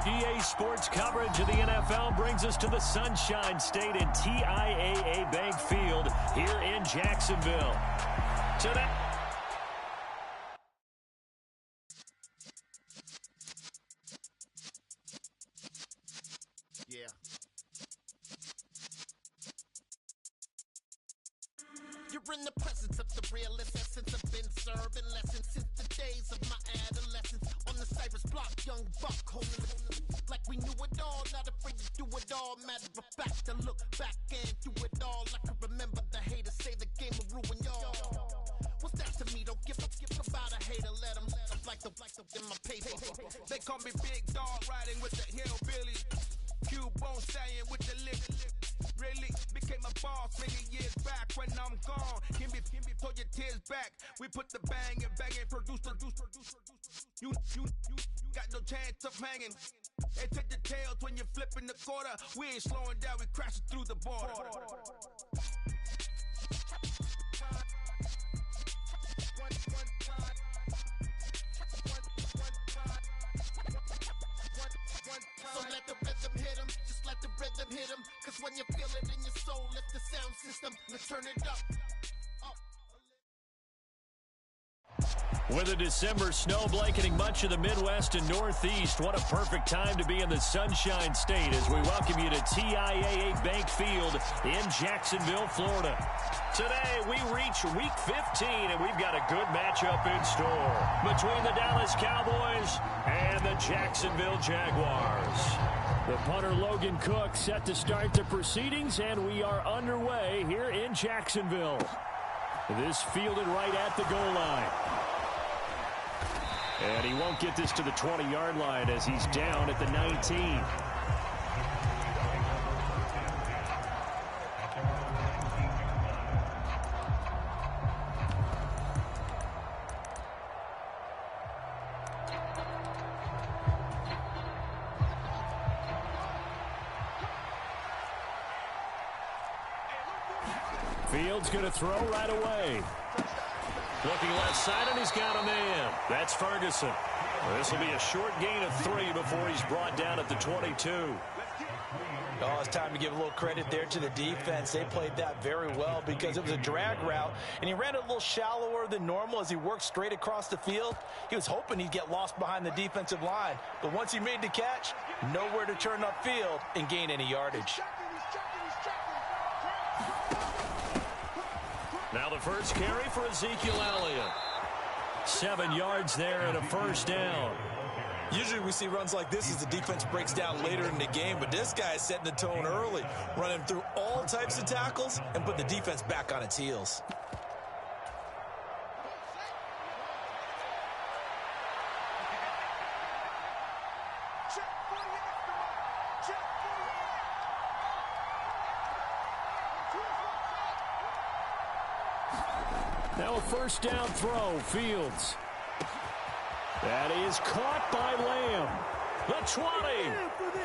EA Sports coverage of the NFL brings us to the Sunshine State and TIAA Bank Field here in Jacksonville. Today. Yeah. You're in the presence of the realest essence. I've been serving lessons since the days of my adolescence. On the Cypress block, young buck, holding like we knew it all. Not afraid to do it all. Matter of fact, I look back and do it all. I can remember the haters say the game will ruin y'all. What's that to me? Don't give about a hater. Let them like the in my paper. They call me Big Dog, riding with the hillbilly. Cubone staying with the lick. Really became a boss many years back. When I'm gone, give me pull your tears back. We put the bang and produce. You got no chance of hanging. They take the tails when you're flipping the quarter. We ain't slowing down, we crashing through the border. So let the rhythm hit him, just let the rhythm hit him. Cause when you feel it in your soul, lift the sound system, let's turn it up. With a December snow blanketing much of the Midwest and Northeast, what a perfect time to be in the Sunshine State as we welcome you to TIAA Bank Field in Jacksonville, Florida. Today, we reach Week 15, and we've got a good matchup in store between the Dallas Cowboys and the Jacksonville Jaguars. The punter Logan Cook set to start the proceedings, and we are underway here in Jacksonville. This fielded right at the goal line. And he won't get this to the 20-yard line as he's down at the 19. Fields going to throw right away. Looking left side, and he's got a man. That's Ferguson. This will be a short gain of 3 before he's brought down at the 22. Oh, it's time to give a little credit there to the defense. They played that very well because it was a drag route, and he ran it a little shallower than normal as he worked straight across the field. He was hoping he'd get lost behind the defensive line, but once he made the catch, nowhere to turn upfield and gain any yardage. Now the first carry for Ezekiel Elliott. 7 yards there and a first down. Usually we see runs like this as the defense breaks down later in the game, but this guy is setting the tone early, running through all types of tackles and put the defense back on its heels. Now a first down throw, Fields. That is caught by Lamb. The 20,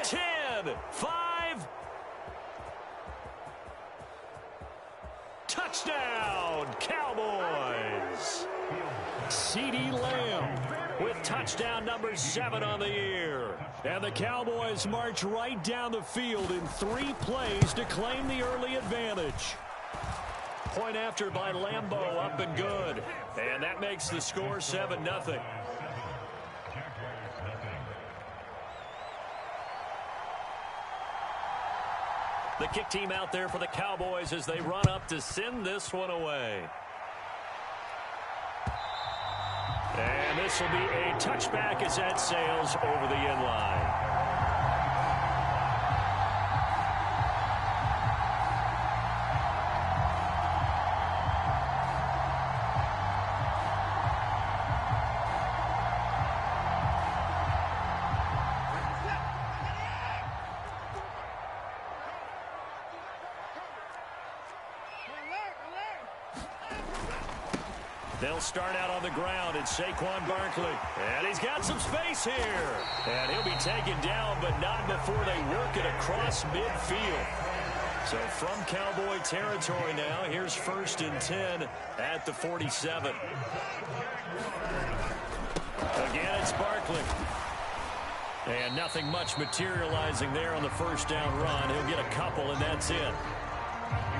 10, 5. Touchdown, Cowboys. CeeDee Lamb with touchdown number 7 on the year. And the Cowboys march right down the field in 3 plays to claim the early advantage. Point after by Lambeau, up and good. And that makes the score 7-0. The kick team out there for the Cowboys as they run up to send this one away. And this will be a touchback as that sails over the end line. They'll start out on the ground. It's Saquon Barkley. And he's got some space here. And he'll be taken down, but not before they work it across midfield. So from Cowboy territory now, here's 1st and 10 at the 47. Again, it's Barkley. And nothing much materializing there on the first down run. He'll get a couple, and that's it.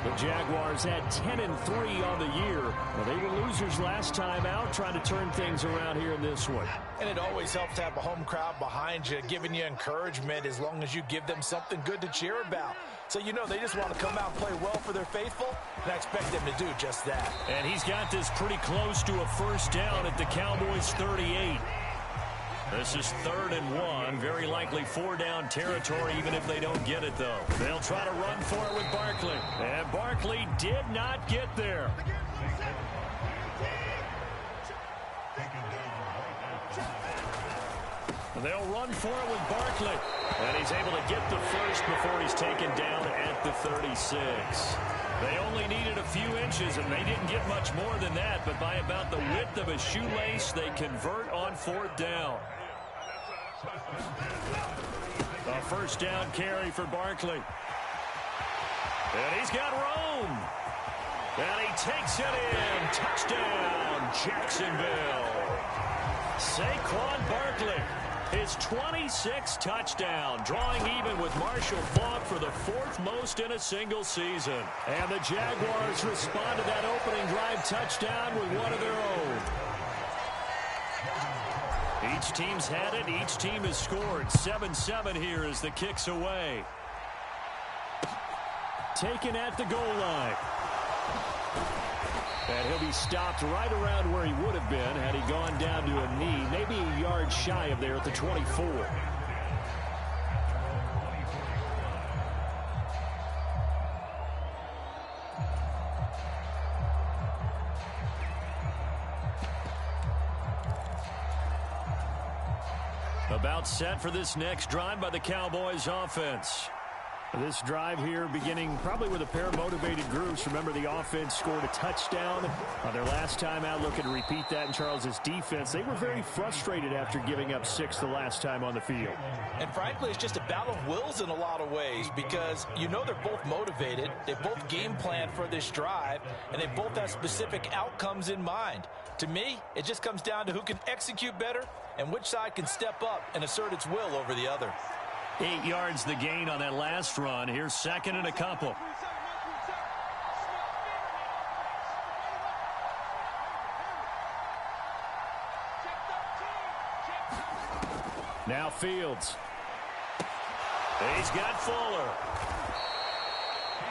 The Jaguars had 10-3 on the year. Well, they were losers last time out, trying to turn things around here in this one. And it always helps to have a home crowd behind you, giving you encouragement as long as you give them something good to cheer about. So you know they just want to come out and play well for their faithful, and I expect them to do just that. And he's got this pretty close to a first down at the Cowboys' 38. This is 3rd and 1, very likely 4-down territory, even if they don't get it, though. They'll try to run for it with Barkley. And Barkley did not get there. They'll run for it with Barkley. And he's able to get the first before he's taken down at the 36. They only needed a few inches, and they didn't get much more than that. But by about the width of a shoelace, they convert on 4th down. A first down carry for Barkley. And he's got room. And he takes it in. Touchdown, Jacksonville. Saquon Barkley, his 26th touchdown, drawing even with Marshall Faulk for the 4th most in a single season. And the Jaguars respond to that opening drive touchdown with one of their own. Each team's had it. Each team has scored. 7-7 here as the kick's away. Taken at the goal line. And he'll be stopped right around where he would have been had he gone down to a knee, maybe a yard shy of there at the 24. About set for this next drive by the Cowboys offense. This drive here beginning probably with a pair of motivated groups. Remember, the offense scored a touchdown on their last time out, looking to repeat that in Charles's defense. They were very frustrated after giving up 6 the last time on the field. And frankly, it's just a battle of wills in a lot of ways because you know they're both motivated. They both game plan for this drive, and they both have specific outcomes in mind. To me, it just comes down to who can execute better and which side can step up and assert its will over the other. 8 yards the gain on that last run. Here's 2nd and a couple. Now Fields. He's got Fuller.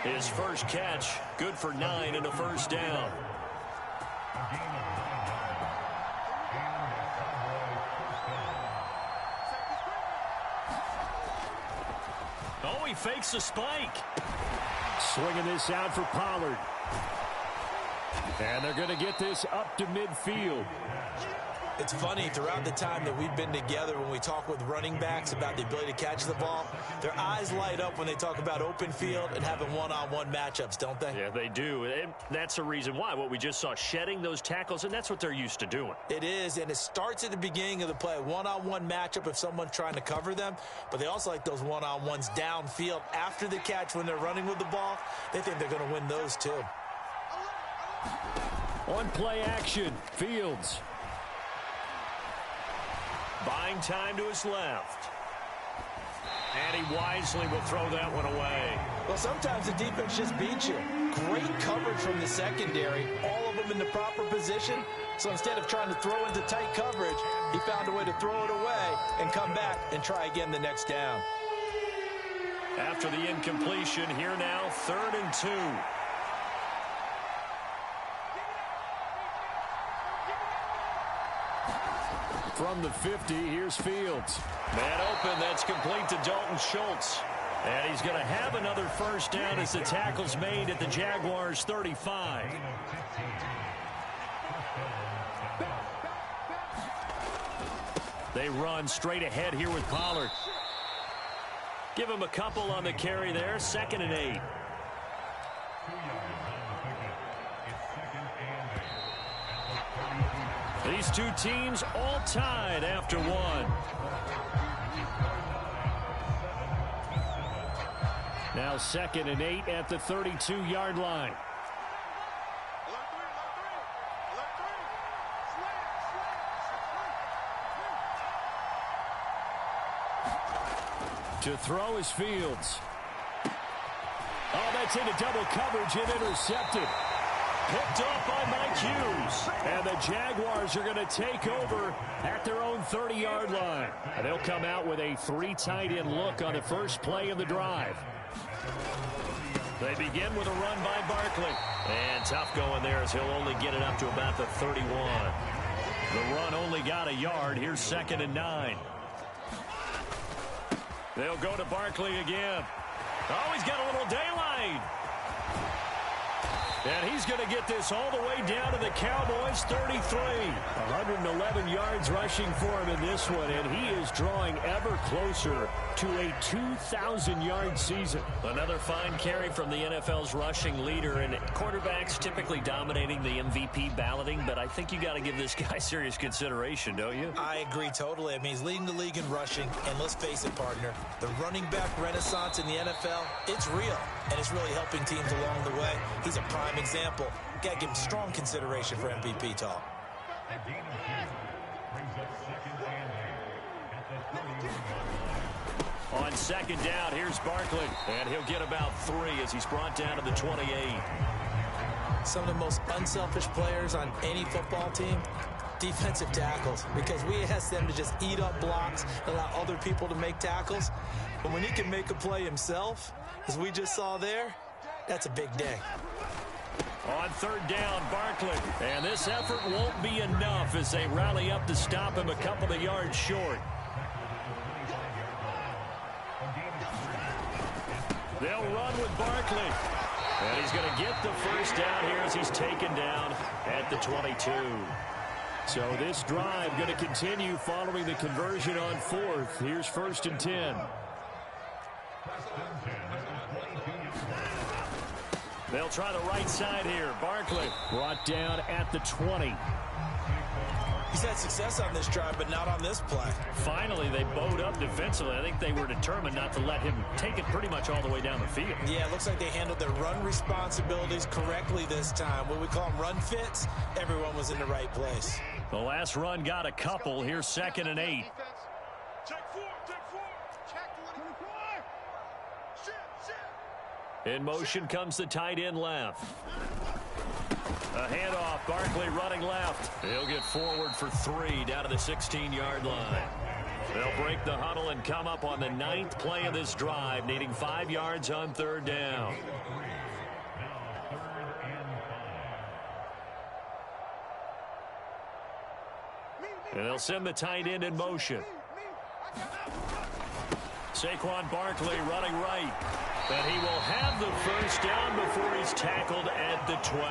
His first catch, good for 9 and a first down. Oh, he fakes a spike. Swinging this out for Pollard. And they're going to get this up to midfield. It's funny, throughout the time that we've been together, when we talk with running backs about the ability to catch the ball, their eyes light up when they talk about open field and having one-on-one matchups, don't they? Yeah, they do. And that's the reason why. What we just saw, shedding those tackles, and that's what they're used to doing. It is, and it starts at the beginning of the play. One-on-one matchup if someone's trying to cover them, but they also like those one-on-ones downfield after the catch when they're running with the ball. They think they're going to win those too. On play action, Fields. Buying time to his left. And he wisely will throw that one away. Well, sometimes the defense just beats you. Great coverage from the secondary, all of them in the proper position. So instead of trying to throw into tight coverage, he found a way to throw it away and come back and try again the next down. After the incompletion, here now, 3rd and 2. From the 50, here's Fields. Man open, that's complete to Dalton Schultz. And he's going to have another first down as the tackle's made at the Jaguars' 35. They run straight ahead here with Pollard. Give him a couple on the carry there, 2nd and 8. These two teams all tied after one. Now 2nd and 8 at the 32-yard line. To throw is Fields. Oh, that's into double coverage and intercepted. Picked off by Mike Hughes. And the Jaguars are going to take over at their own 30-yard line. And they'll come out with a 3 tight end look on the first play of the drive. They begin with a run by Barkley. And tough going there as he'll only get it up to about the 31. The run only got a yard. Here's 2nd and 9. They'll go to Barkley again. Oh, he's got a little daylight. And he's going to get this all the way down to the Cowboys' 33. 111 yards rushing for him in this one, and he is drawing ever closer to a 2,000-yard season. Another fine carry from the NFL's rushing leader, and quarterbacks typically dominating the MVP balloting, but I think you got to give this guy serious consideration, don't you? I agree totally. I mean, he's leading the league in rushing, and let's face it, partner, the running back renaissance in the NFL, it's real, and it's really helping teams along the way. He's a prime example. Got to give him strong consideration for MVP talk. On 2nd down, here's Barkley, and he'll get about 3 as he's brought down to the 28. Some of the most unselfish players on any football team, defensive tackles, because we ask them to just eat up blocks, allow other people to make tackles. But when he can make a play himself, as we just saw there, that's a big day. On 3rd down, Barkley. And this effort won't be enough as they rally up to stop him a couple of yards short. They'll run with Barkley. And he's going to get the first down here as he's taken down at the 22. So this drive going to continue following the conversion on 4th. Here's 1st and 10. They'll try the right side here. Barkley brought down at the 20. He's had success on this drive, but not on this play. Finally, they bowed up defensively. I think they were determined not to let him take it pretty much all the way down the field. Yeah, it looks like they handled their run responsibilities correctly this time. What we call them run fits, everyone was in the right place. The last run got a couple. Here's 2nd and 8. In motion comes the tight end left. A handoff, Barkley running left. He'll get forward for 3 down to the 16-yard line. They'll break the huddle and come up on the 9th play of this drive, needing 5 yards on 3rd down. And they'll send the tight end in motion. Saquon Barkley running right. And he will have the first down before he's tackled at the 12.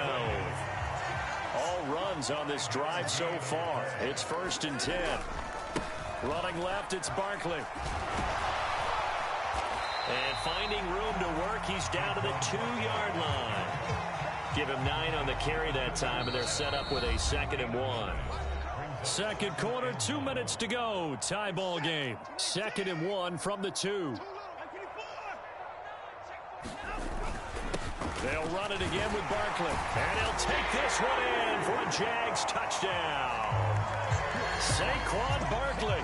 All runs on this drive so far. It's 1st and 10. Running left, it's Barkley. And finding room to work, he's down to the 2-yard line. Give him 9 on the carry that time, and they're set up with a 2nd and 1. Second quarter, 2 minutes to go. Tie ball game. 2nd and 1 from the 2. They'll run it again with Barkley. And he'll take this one in for a Jags touchdown. Saquon Barkley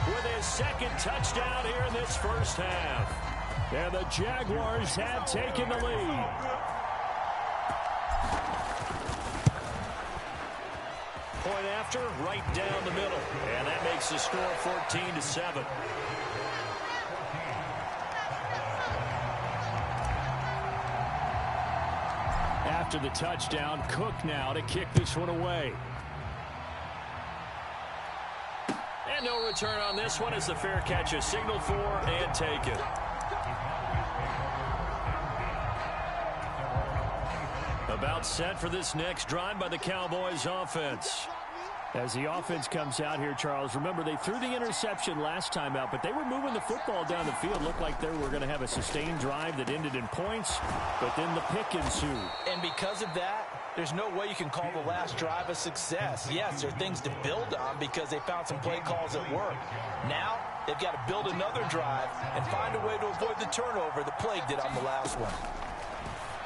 with his 2nd touchdown here in this first half. And the Jaguars have taken the lead. Point after, right down the middle. And that makes the score 14-7. After the touchdown, Cook now to kick this one away. And no return on this one as the fair catch is signaled for and taken. About set for this next drive by the Cowboys offense. As the offense comes out here, Charles, remember they threw the interception last time out, but they were moving the football down the field. Looked like they were going to have a sustained drive that ended in points, but then the pick ensued. And because of that, there's no way you can call the last drive a success. Yes, there are things to build on because they found some play calls that work. Now, they've got to build another drive and find a way to avoid the turnover that plagued it on the last one.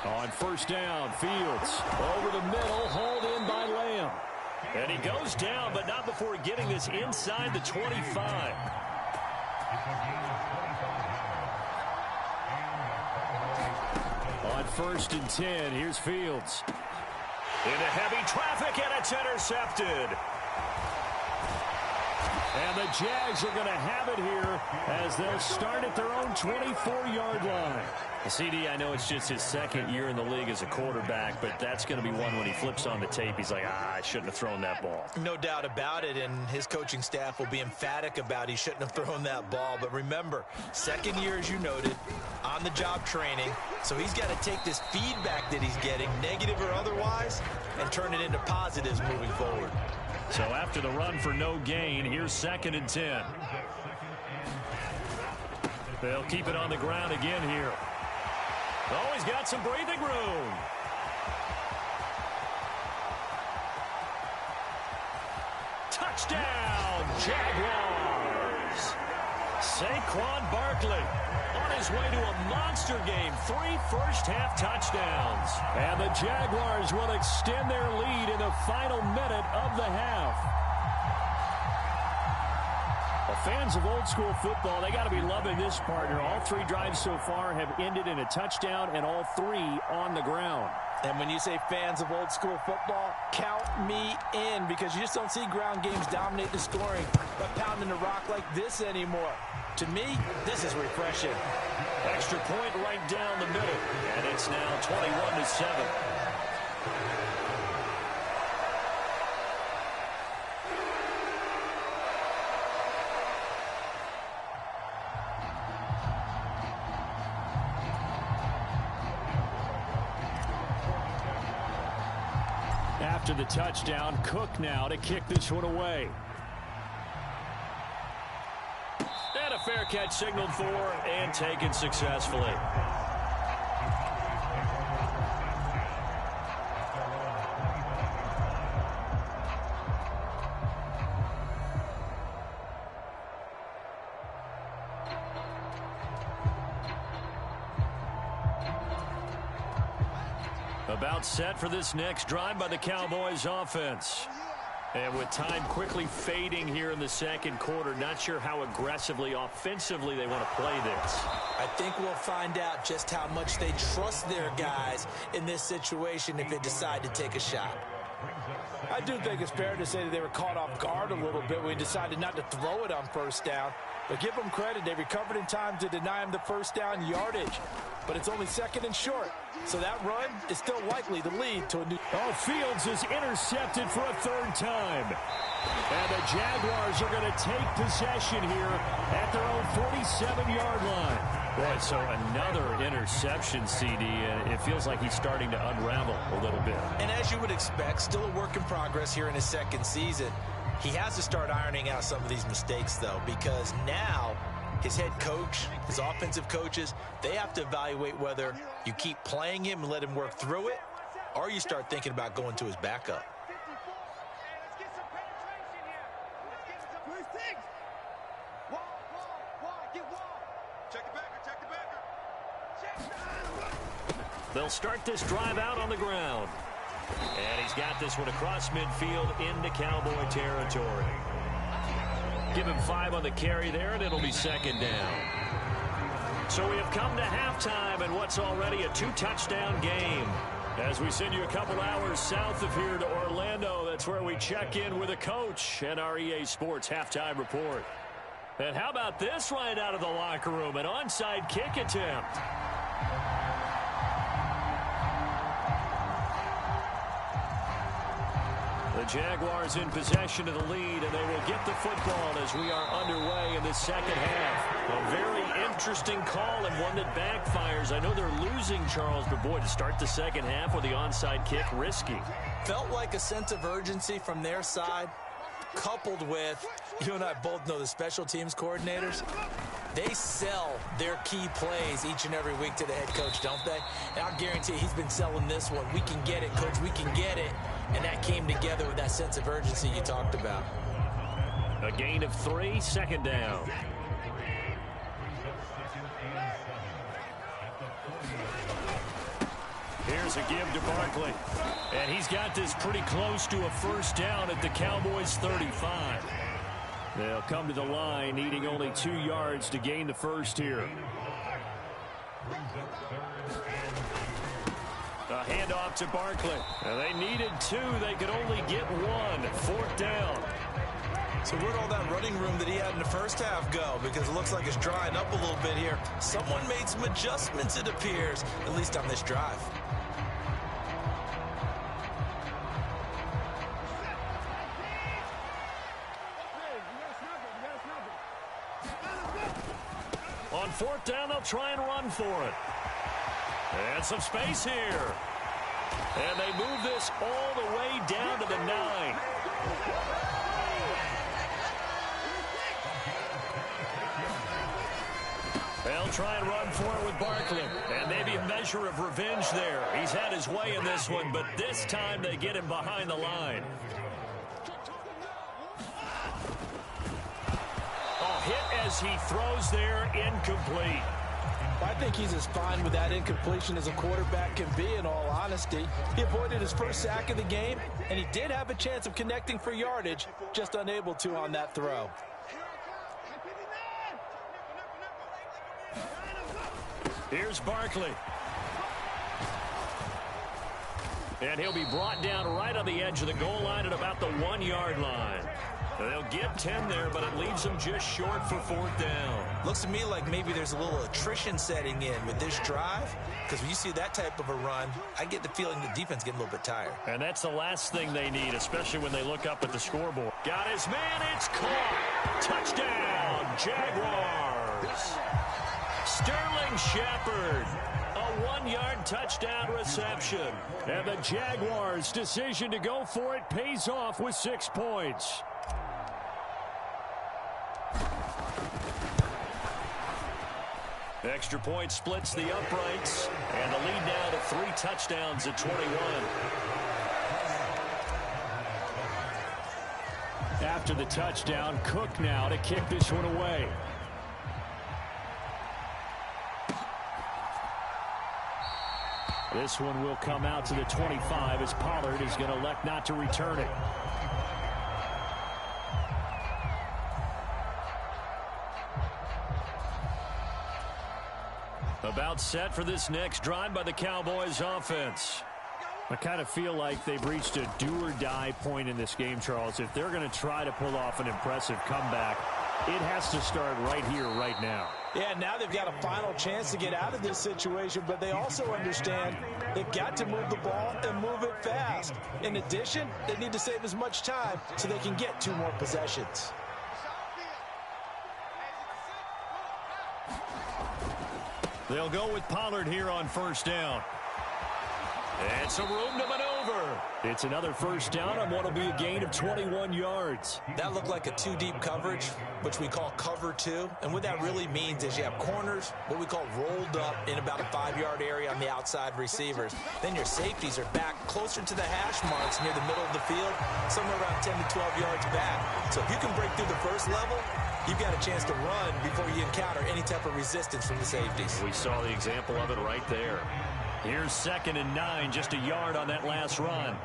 On 1st down, Fields over the middle, hauled in by Lamb. And he goes down, but not before getting this inside the 25. On 1st and 10, here's Fields. Into heavy traffic, and it's intercepted. And the Jags are going to have it here as they'll start at their own 24-yard line. CD, I know it's just his second year in the league as a quarterback, but that's going to be one when he flips on the tape. He's like, I shouldn't have thrown that ball. No doubt about it, and his coaching staff will be emphatic about he shouldn't have thrown that ball. But remember, second year, as you noted, on-the-job training. So he's got to take this feedback that he's getting, negative or otherwise, and turn it into positives moving forward. So after the run for no gain, here's 2nd and 10. They'll keep it on the ground again here. Oh, he's got some breathing room. Touchdown, Jaguars. Saquon Barkley on his way to a monster game. 3 first-half touchdowns. And the Jaguars will extend their lead in the final minute of the half. Fans of old school football, they got to be loving this, partner. All 3 drives so far have ended in a touchdown, and all 3 on the ground. And when you say fans of old school football, count me in, because you just don't see ground games dominate the scoring by pounding the rock like this anymore. To me, this is refreshing. Extra point right down the middle, and it's now 21-7. After the touchdown, Cook now to kick this one away. And a fair catch signaled for and taken successfully. About set for this next drive by the Cowboys offense. And with time quickly fading here in the second quarter, not sure how aggressively, offensively they want to play this. I think we'll find out just how much they trust their guys in this situation if they decide to take a shot. I do think it's fair to say that they were caught off guard a little bit when we decided not to throw it on first down. But give them credit. They recovered in time to deny him the first down yardage. But it's only 2nd and short. So that run is still likely to lead to a new... Oh, Fields is intercepted for a 3rd time. And the Jaguars are going to take possession here at their own 47-yard line. Boy, so another interception, CD, and it feels like he's starting to unravel a little bit. And as you would expect, still a work in progress here in his second season. He has to start ironing out some of these mistakes, though, because now his head coach, his offensive coaches, they have to evaluate whether you keep playing him and let him work through it, or you start thinking about going to his backup. They'll start this drive out on the ground. And he's got this one across midfield into Cowboy territory. Give him 5 on the carry there, and it'll be 2nd down. So we have come to halftime in what's already a 2-touchdown game. As we send you a couple hours south of here to Orlando, that's where we check in with a coach and our EA Sports halftime report. And how about this right out of the locker room? An onside kick attempt. The Jaguars in possession of the lead, and they will get the football as we are underway in the second half. A very interesting call and one that backfires. I know they're losing, Charles, but boy, to start the second half with the onside kick, risky. Felt like a sense of urgency from their side, coupled with, you and I both know the special teams coordinators, they sell their key plays each and every week to the head coach, don't they? And I'll guarantee he's been selling this one. We can get it, coach, we can get it. And that came together with that sense of urgency you talked about. A gain of 3, 2nd down. Here's a give to Barkley. And he's got this pretty close to a first down at the Cowboys' 35. They'll come to the line, needing only 2 yards to gain the first here. handoff to Barkley. And they needed 2. They could only get 1. 4th down. So where'd all that running room that he had in the first half go? Because it looks like it's drying up a little bit here. Someone made some adjustments, it appears, at least on this drive. On 4th down, they'll try and run for it. And some space here. And they move this all the way down to the 9. They'll try and run for it with Barkley. And maybe a measure of revenge there. He's had his way in this one, but this time they get him behind the line. Hit as he throws there, incomplete. I think he's as fine with that incompletion as a quarterback can be, in all honesty. He avoided his first sack of the game, and he did have a chance of connecting for yardage, just unable to on that throw. Here's Barkley. And he'll be brought down right on the edge of the goal line at about the 1-yard line. They'll get 10 there, but it leaves them just short for 4th down. Looks to me like maybe there's a little attrition setting in with this drive, because when you see that type of a run, I get the feeling the defense getting a little bit tired. And that's the last thing they need, especially when they look up at the scoreboard. Got his man, it's caught. Touchdown, Jaguars. Sterling Shepard. A 1-yard touchdown reception. And the Jaguars' decision to go for it pays off with 6 points. Extra point splits the uprights, and the lead now to 3 touchdowns at 21. After the touchdown, Cook now to kick this one away. This one will come out to the 25 as Pollard is going to elect not to return it. About set for this next drive by the Cowboys offense. I kind of feel like they've reached a do-or-die point in this game, Charles. If they're going to try to pull off an impressive comeback, it has to start right here, right now. Yeah, now they've got a final chance to get out of this situation, but they also understand they've got to move the ball and move it fast. In addition, they need to save as much time so they can get 2 more possessions. They'll go with Pollard here on 1st down. And some room to maneuver. It's another 1st down on what will be a gain of 21 yards. That looked like a 2-deep coverage, which we call cover 2. And what that really means is you have corners, what we call rolled up in about a 5-yard area on the outside receivers. Then your safeties are back closer to the hash marks near the middle of the field, somewhere around 10 to 12 yards back. So if you can break through the first level, you've got a chance to run before you encounter any type of resistance from the safeties. We saw the example of it right there. Here's 2nd and 9, just a yard on that last run.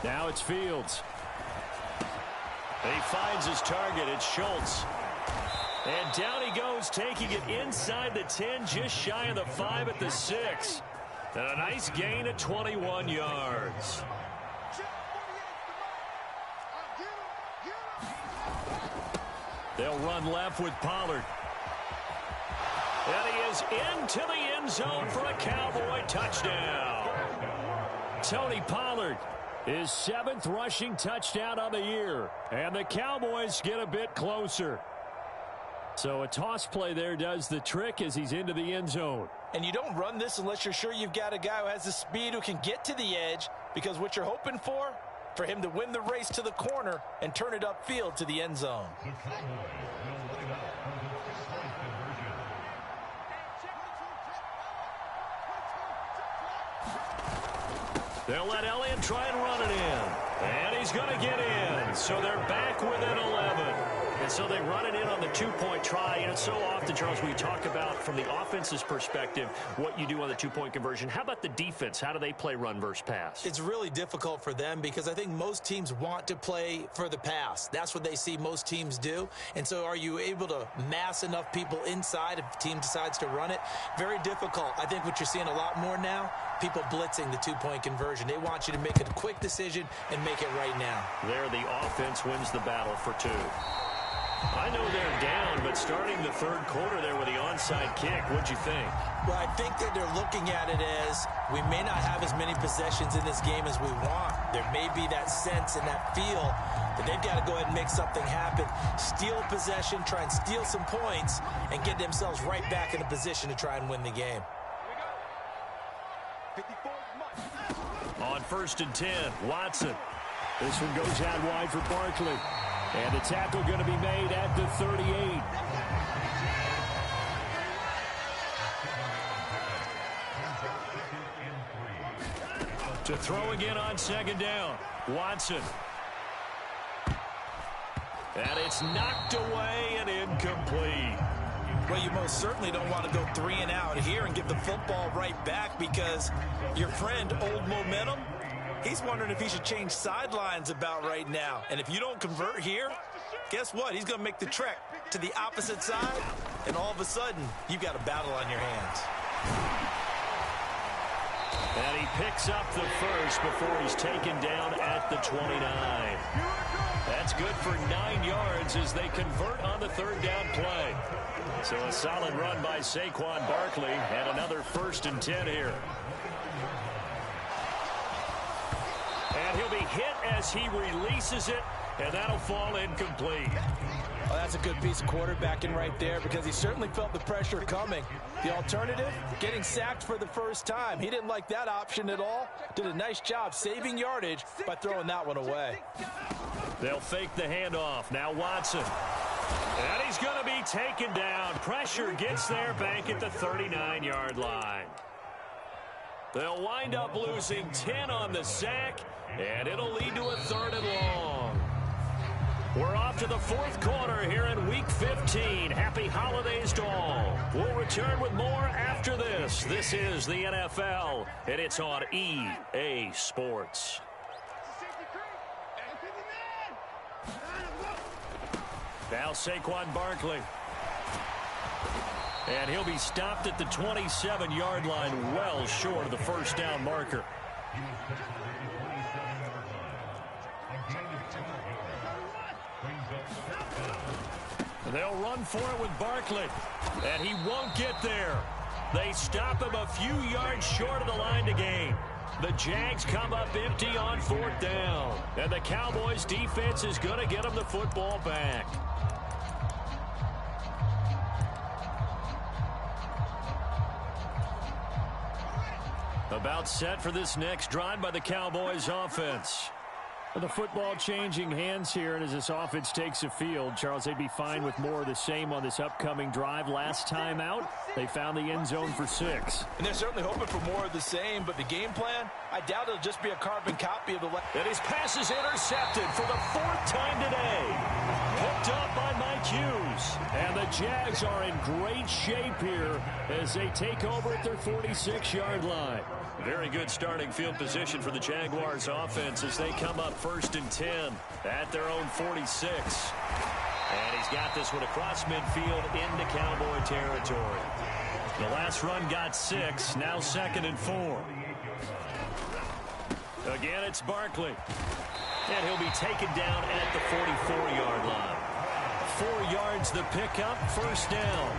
Now it's Fields. He finds his target. It's Schultz. And down he goes, taking it inside the 10, just shy of the 5 at the 6. And a nice gain of 21 yards. They'll run left with Pollard. And he is into the end zone for a Cowboy touchdown. Tony Pollard, his 7th rushing touchdown on the year. And the Cowboys get a bit closer. So a toss play there does the trick as he's into the end zone. And you don't run this unless you're sure you've got a guy who has the speed who can get to the edge, because what you're hoping for him to win the race to the corner and turn it upfield to the end zone. They'll let Elliott try and run it in. And he's going to get in. So they're back within 11. And so they run it in on the two-point try. And so often, Charles, we talk about from the offense's perspective what you do on the two-point conversion. How about the defense? How do they play run versus pass? It's really difficult for them because I think most teams want to play for the pass. That's what they see most teams do. And so are you able to mass enough people inside if the team decides to run it? Very difficult. I think what you're seeing a lot more now, people blitzing the two-point conversion. They want you to make a quick decision and make it right now. There, the offense wins the battle for two. I know they're down, but starting the third quarter there with the onside kick, what'd you think? Well, I think that they're looking at it as we may not have as many possessions in this game as we want. There may be that sense and that feel that they've got to go ahead and make something happen. Steal possession, try and steal some points, and get themselves right back in a position to try and win the game. On 1st and 10, Watson. This one goes out wide for Barkley. And the tackle going to be made at the 38. To throw again on 2nd down, Watson. And it's knocked away and incomplete. Well, you most certainly don't want to go 3 and out here and give the football right back because your friend, Old Momentum, he's wondering if he should change sidelines about right now. And if you don't convert here, guess what? He's going to make the trek to the opposite side, and all of a sudden, you've got a battle on your hands. And he picks up the first before he's taken down at the 29. That's good for 9 yards as they convert on the 3rd down play. So a solid run by Saquon Barkley and another 1st and 10 here. And he'll be hit as he releases it, and that'll fall incomplete. Well, that's a good piece of quarterbacking right there because he certainly felt the pressure coming. The alternative, getting sacked for the first time. He didn't like that option at all. Did a nice job saving yardage by throwing that one away. They'll fake the handoff. Now Watson. And he's going to be taken down. Pressure gets there back at the 39-yard line. They'll wind up losing 10 on the sack, and it'll lead to a 3rd and long. We're off to the 4th quarter here in Week 15. Happy holidays to all. We'll return with more after this. This is the NFL, and it's on EA Sports. Now Saquon Barkley. And he'll be stopped at the 27-yard line, well short of the 1st down marker. They'll run for it with Barkley, and he won't get there. They stop him a few yards short of the line to gain. The Jags come up empty on 4th down, and the Cowboys defense is going to get them the football back. About set for this next drive by the Cowboys offense. The football changing hands here, and as this offense takes the field, Charles, they'd be fine with more of the same on this upcoming drive. Last time out, they found the end zone for 6. And they're certainly hoping for more of the same, but the game plan, I doubt it'll just be a carbon copy of the... And his pass is intercepted for the 4th time today. Picked up by Mike Hughes. And the Jags are in great shape here as they take over at their 46-yard line. Very good starting field position for the Jaguars offense as they come up 1st and 10 at their own 46. And he's got this one across midfield into Cowboy territory. The last run got 6, now 2nd and 4. Again, it's Barkley. And he'll be taken down at the 44-yard line. 4 yards the pickup, 1st down.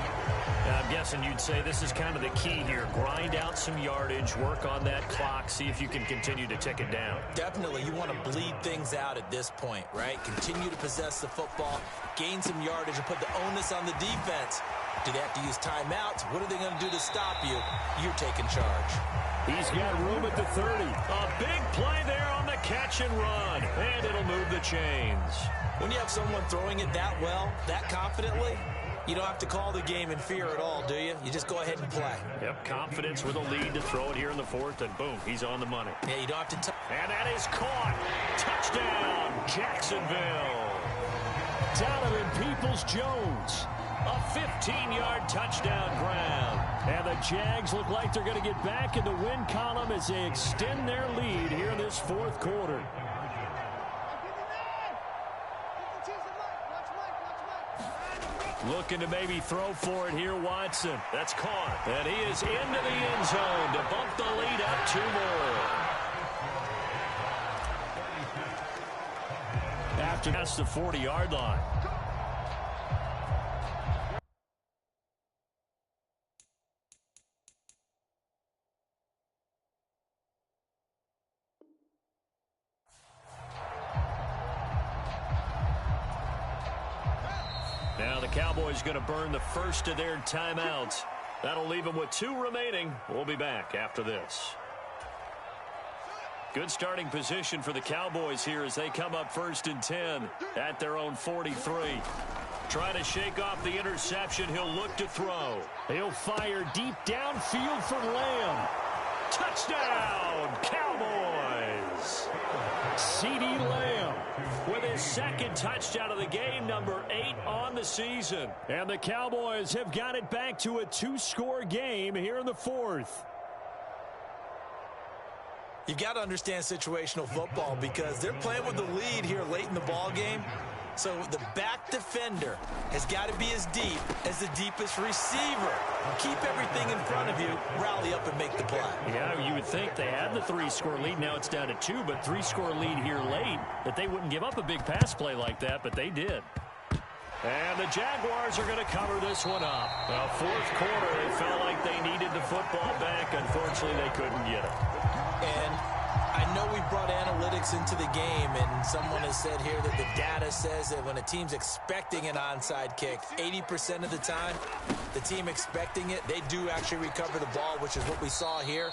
I'm guessing you'd say this is kind of the key here. Grind out some yardage, work on that clock, see if you can continue to tick it down. Definitely. You want to bleed things out at this point, right? Continue to possess the football, gain some yardage, and put the onus on the defense. Do they have to use timeouts? What are they going to do to stop you? You're taking charge. He's got room at the 30. A big play there on the catch and run, and it'll move the chains. When you have someone throwing it that well, that confidently, you don't have to call the game in fear at all, do you? You just go ahead and play. Yep, confidence with a lead to throw it here in the 4th, and boom, he's on the money. Yeah, you don't have to... And that is caught. Touchdown, Jacksonville. Donovan Peoples-Jones. A 15-yard touchdown grab. And the Jags look like they're going to get back in the win column as they extend their lead here in this fourth quarter. Looking to maybe throw for it here, Watson. That's caught. And he is into the end zone to bump the lead up 2 more. After that's the 40-yard line. Now the Cowboys going to burn the first of their timeouts. That'll leave them with 2 remaining. We'll be back after this. Good starting position for the Cowboys here as they come up 1st and 10 at their own 43. Trying to shake off the interception. He'll look to throw. He'll fire deep downfield for Lamb. Touchdown, Cowboys! CeeDee Lamb with his 2nd touchdown of the game, number 8 on the season. And the Cowboys have got it back to a 2-score game here in the 4th. You've got to understand situational football because they're playing with the lead here late in the ball game. So the back defender has got to be as deep as the deepest receiver. Keep everything in front of you, rally up and make the play. Yeah, you would think they had the 3-score lead. Now it's down to 2, but 3-score lead here late, that they wouldn't give up a big pass play like that, but they did. And the Jaguars are going to cover this one up. Well, 4th quarter, they felt like they needed the football back. Unfortunately, they couldn't get it. And I know we brought analytics into the game, and someone has said here that the data says that when a team's expecting an onside kick, 80% of the time, the team expecting it, they do actually recover the ball, which is what we saw here.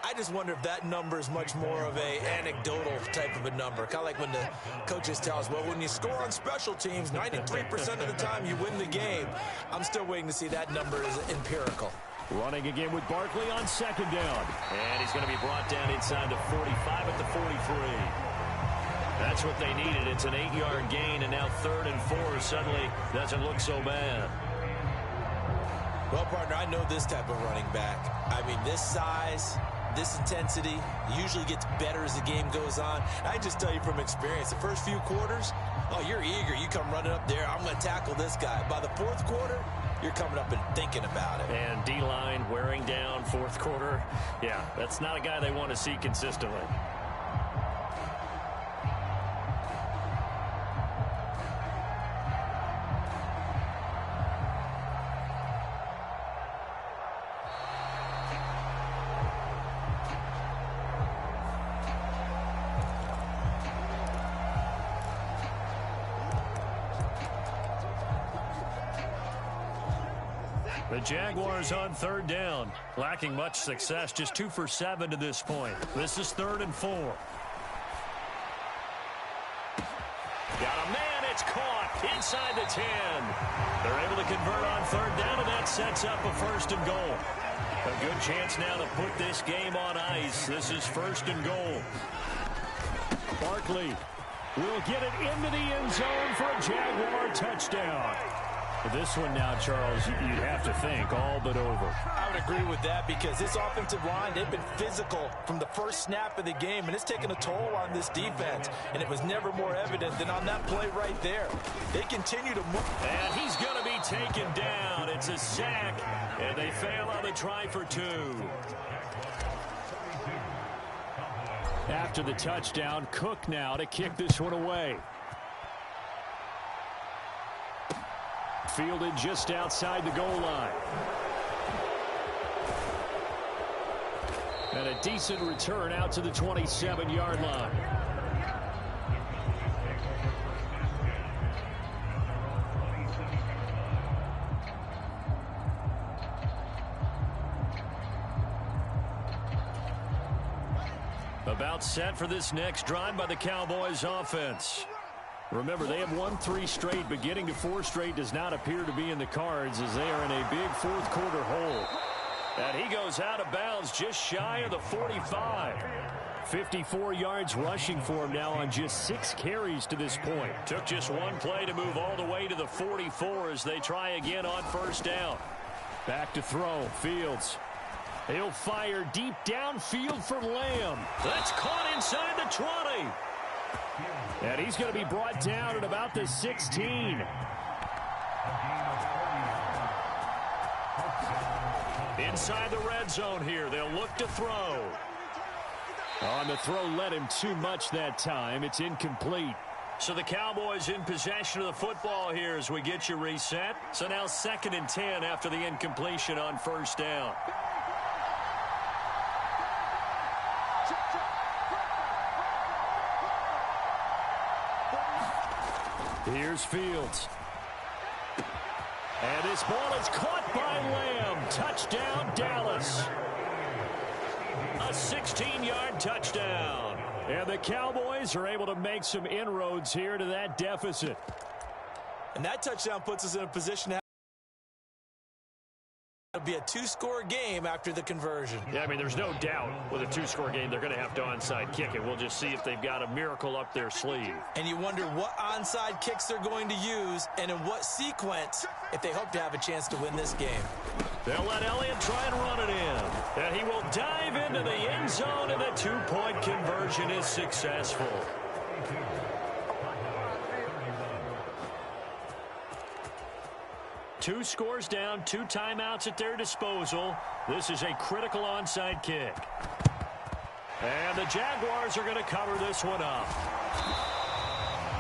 I just wonder if that number is much more of a anecdotal type of a number. Kind of like when the coaches tell us, well, when you score on special teams, 93% of the time you win the game. I'm still waiting to see that number is empirical. Running again with Barkley on 2nd down. And he's going to be brought down inside the 45 at the 43. That's what they needed. It's an 8-yard gain, and now 3rd and 4 suddenly doesn't look so bad. Well, partner, I know this type of running back. I mean, this size, this intensity usually gets better as the game goes on. I just tell you from experience, the first few quarters, oh, you're eager. You come running up there, I'm going to tackle this guy. By the 4th quarter, you're coming up and thinking about it. And D-line wearing down 4th quarter. Yeah, that's not a guy they want to see consistently. The Jaguars on 3rd down, lacking much success, just 2 for 7 to this point. This is 3rd and 4. Got a man, it's caught inside the 10. They're able to convert on 3rd down, and that sets up a 1st and goal. A good chance now to put this game on ice. This is 1st and goal. Barkley will get it into the end zone for a Jaguar touchdown. This one now, Charles, you'd have to think all but over. I would agree with that because this offensive line, they've been physical from the first snap of the game, and it's taken a toll on this defense, and it was never more evident than on that play right there. They continue to move. And he's going to be taken down. It's a sack, and they fail on the try for 2. After the touchdown, Cook now to kick this one away. Fielded just outside the goal line. And a decent return out to the 27-yard line. About set for this next drive by the Cowboys offense. Remember, they have won 3 straight, but getting to 4 straight does not appear to be in the cards as they are in a big 4th quarter hole. And he goes out of bounds just shy of the 45. 54 yards rushing for him now on just 6 carries to this point. Took just one play to move all the way to the 44 as they try again on first down. Back to throw. Fields. He'll fire deep downfield for Lamb. That's caught inside the 20. And he's going to be brought down at about the 16. Inside the red zone here. They'll look to throw. On the throw, led him too much that time. It's incomplete. So the Cowboys in possession of the football here as we get you reset. So now 2nd and 10 after the incompletion on first down. Here's Fields. And this ball is caught by Lamb. Touchdown, Dallas. A 16-yard touchdown. And the Cowboys are able to make some inroads here to that deficit. And that touchdown puts us in a position to be a 2-score game after the conversion. Yeah, I mean, there's no doubt with a 2-score game they're going to have to onside kick it. We'll just see if they've got a miracle up their sleeve. And you wonder what onside kicks they're going to use and in what sequence if they hope to have a chance to win this game. They'll let Elliott try and run it in. And he will dive into the end zone, and the 2-point conversion is successful. Two scores down, 2 timeouts at their disposal. This is a critical onside kick. And the Jaguars are going to cover this one up.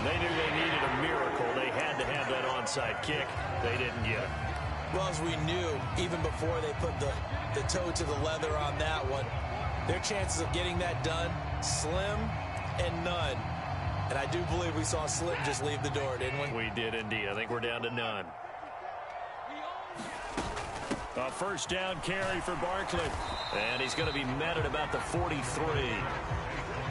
They knew they needed a miracle. They had to have that onside kick. They didn't get it. Well, as we knew, even before they put the toe to the leather on that one, their chances of getting that done, slim and none. And I do believe we saw Slim just leave the door, didn't we? We did indeed. I think we're down to none. A first down carry for Barkley. And he's going to be met at about the 43.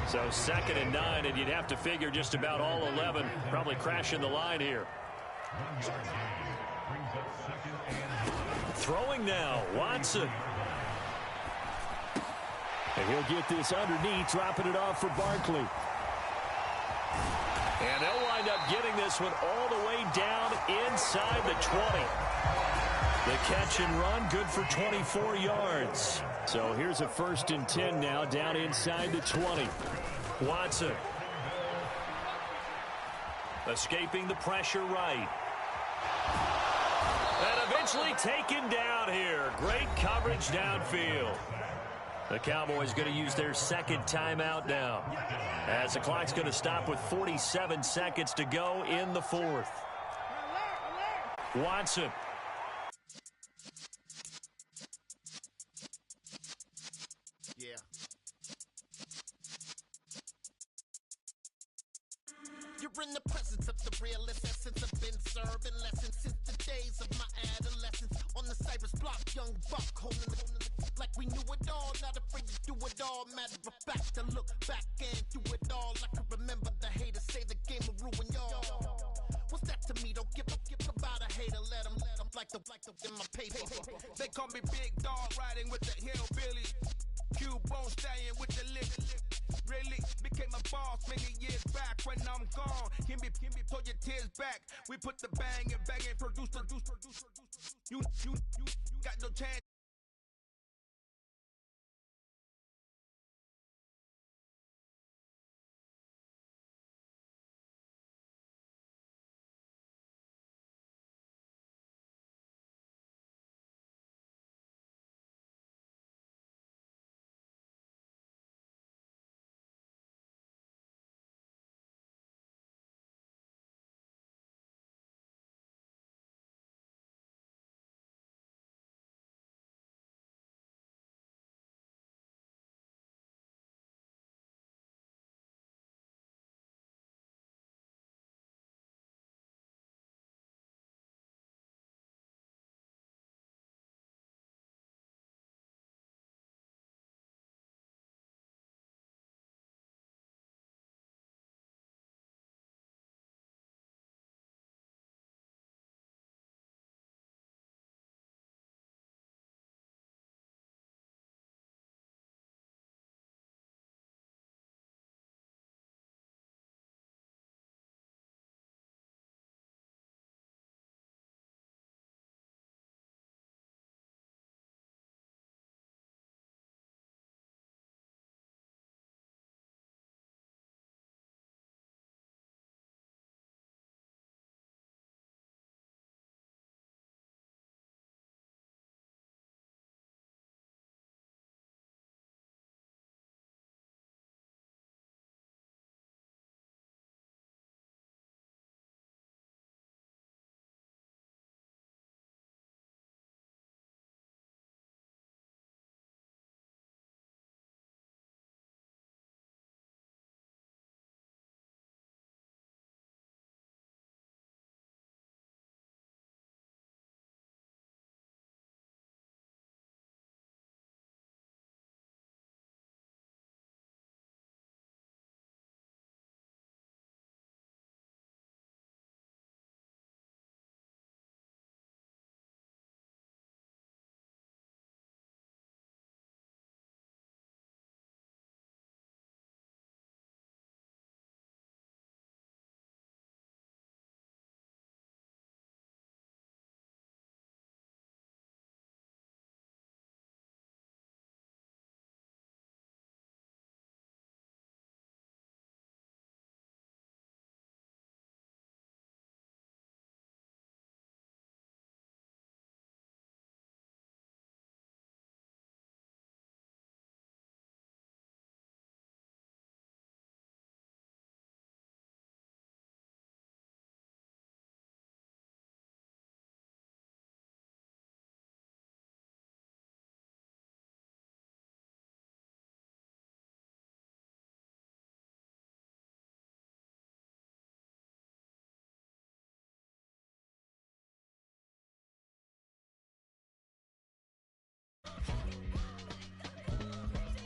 So 2nd and 9, and you'd have to figure just about all 11 probably crashing the line here. Throwing now, Watson. And he'll get this underneath, dropping it off for Barkley. And they'll wind up getting this one all the way down inside the 20. The catch and run, good for 24 yards. So here's a 1st and 10 now, down inside the 20. Watson. Escaping the pressure right. And eventually taken down here. Great coverage downfield. The Cowboys going to use their 2nd timeout now, as the clock's going to stop with 47 seconds to go in the 4th. Watson. Yeah. You're in the presence of the realest essence. I've been serving lessons since the days of my adolescence. On the Cypress block, young buck holding the like we knew it all, not afraid to do it all. Matter of fact, to look back and do it all. I can remember the haters say the game will ruin y'all. What's that to me? Don't give about a hater. Let them like the in my paper. They call me Big Dog, riding with the hillbilly. Cowboys staying with the lick. Really became a boss many years back. When I'm gone, can be pull your tears back. We put the bang and produce. You got